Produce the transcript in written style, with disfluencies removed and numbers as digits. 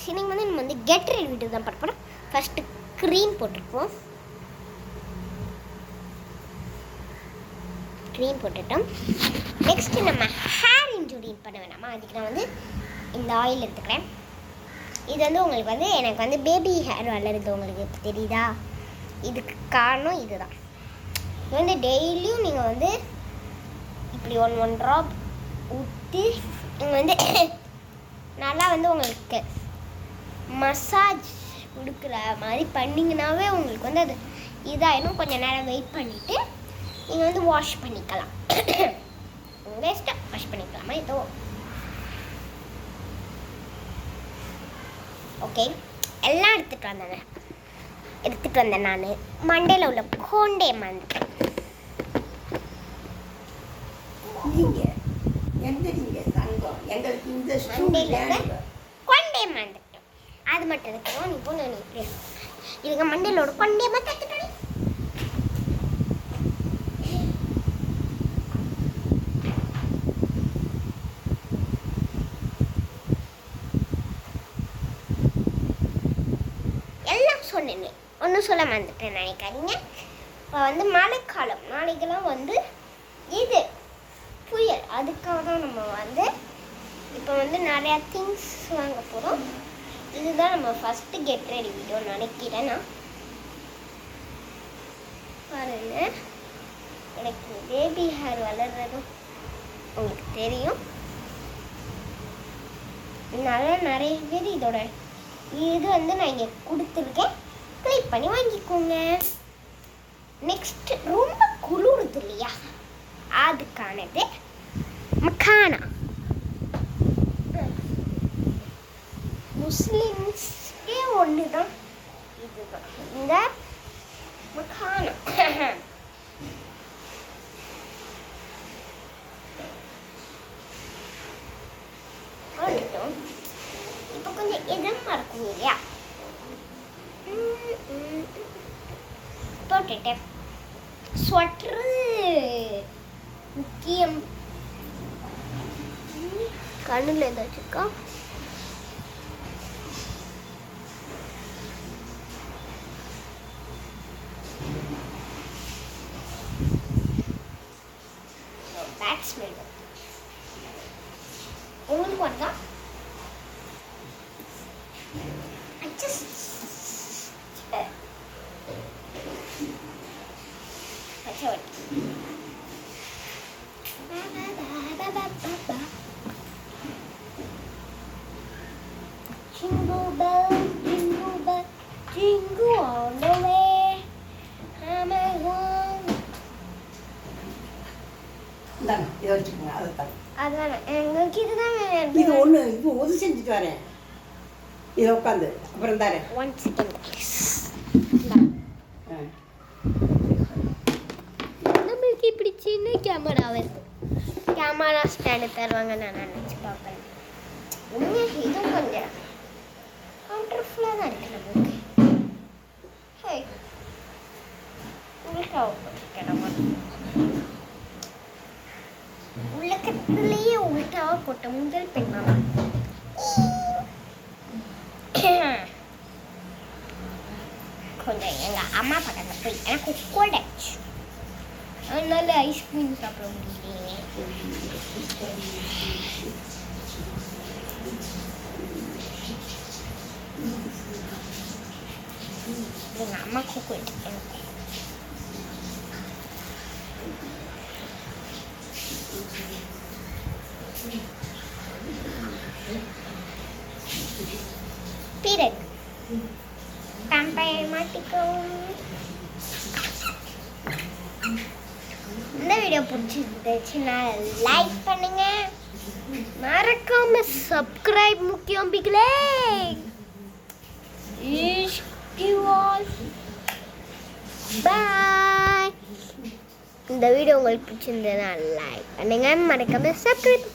இன்னைக்கு வந்து நம்ம வந்து கெட் ரெடி வீடியோ தான் பார்க்க போகிறோம். ஃபஸ்ட்டு க்ரீம் போட்டிருப்போம். க்ரீம் போட்டுட்டோம். நெக்ஸ்ட்டு நம்ம ஹேர் இன்ஜூரின் பண்ண வேணாமா, அதுக்கு நான் வந்து இந்த ஆயில் எடுத்துக்கிறேன். இது வந்து உங்களுக்கு வந்து எனக்கு வந்து பேபி ஹேர் வளருது, உங்களுக்கு தெரியுதா? இதுக்கு காரணம் இதுதான். இது வந்து டெய்லியும் நீங்கள் வந்து இப்படி ஒன் ட்ராப் ஊற்றி நீங்கள் வந்து நல்லா வந்து உங்களுக்கு மசாஜ் கொடுக்குற மாதிரி பண்ணிங்கனாவே உங்களுக்கு வந்து அது இதாகிடும். கொஞ்சம் நேரம் வெயிட் பண்ணிவிட்டு நீங்கள் வந்து வாஷ் பண்ணிக்கலாம். வேஸ்ட்டாக வாஷ் பண்ணிக்கலாமா ஏதோ. ஓகே, எல்லாம் எடுத்துகிட்டு வந்தேன் நான். மண்டையில் உள்ள கோண்டே மறந்துட்டேன். கொண்டே மறந்துட்டோம். அது மட்டும் இருக்கணும். நீ போன இதுக்கு மண்டையிலோட கொண்டே மட்டும். எல்லாம் சொன்னேன், ஒன்றும் சொல்ல மறந்துட்டேன் நினைக்காதீங்க. இப்போ வந்து மழைக்காலம், நாளைக்கெல்லாம் வந்து இது புயல். அதுக்காக தான் நம்ம வந்து இப்போ வந்து நிறையா திங்ஸ் வாங்க போகிறோம். இதுதான் நம்ம ஃபஸ்ட்டு கெட் ரெடி வீடியோ நினைக்கிறேன். நான் பாருங்க, எனக்கு பேபி ஹேர் வளர்றதும் உங்களுக்கு தெரியும். நல்லா நிறைய பேர் இதோட இது வந்து நான் இங்கே கொடுத்துருக்கேன், கிளிக் பண்ணி வாங்கிக்கோங்க. நெக்ஸ்ட் ரொம்ப குளிருது இல்லையா, அதுக்கானது மக்கானா. முஸ்லிம்ஸ்க்கே ஒன்று தான் இதுதான், இந்த மக்கானா. இப்போ கொஞ்சம் இதமாக இருக்கும் இல்லையா, போட்டுட்டேன். ஸ்வெட்ரு முக்கியம். கண்ணில் ஏதாச்சும் இருக்கா? பேட் ஸ்மெல் உங்களுக்கு வருதா? Jingle bells, jingle bells, jingle all the way. I'm a one. இதை வச்சுக்கோங்க, அதை தான். அது வேணாம், எங்களுக்கு இதுதான் வேணும். இது ஒன்று இப்போ உதவி செஞ்சுட்டு வரேன். இதை உட்காந்து அப்புறம் தாரேன். 1 second please. நம்மளுக்கு இப்படி சின்ன கேமரா வருது. கேமரா ஸ்டாண்டு தருவாங்க நான் நினச்சி பார்க்குறேன். உண்மையாக இதுவும் கொஞ்சம் கவுண்டர்ஃபுல்லாக தான் இருக்குது நம்மளுக்கு. ஹே, உள்டாவை போட்டிருக்கேன். நம்ம உலகத்திலேயே உள்டாவை போட்ட முதல் பெண் மாமா. கொஞ்சம் எங்கள் அம்மா பக்கத்தில் போய் எனக்கு கோல்ட் ஆச்சு, அதனால ஐஸ்கிரீம் சாப்பிட முடியலையே. எங்கள் அம்மாவுக்கு கோல்ட் எனக்கு. பிறகு மாட்டிக்கும். இந்த வீடியோ பிடிச்சிருந்துச்சுன்னா லைக் பண்ணுங்க, மறக்காம சப்ஸ்கிரைப் முக்கியம் பிகளே. பாய். இந்த வீடியோ உங்களுக்கு பிடிச்சிருந்ததுன்னா லைக் பண்ணுங்க, மறக்காம சப்ஸ்கிரைப்.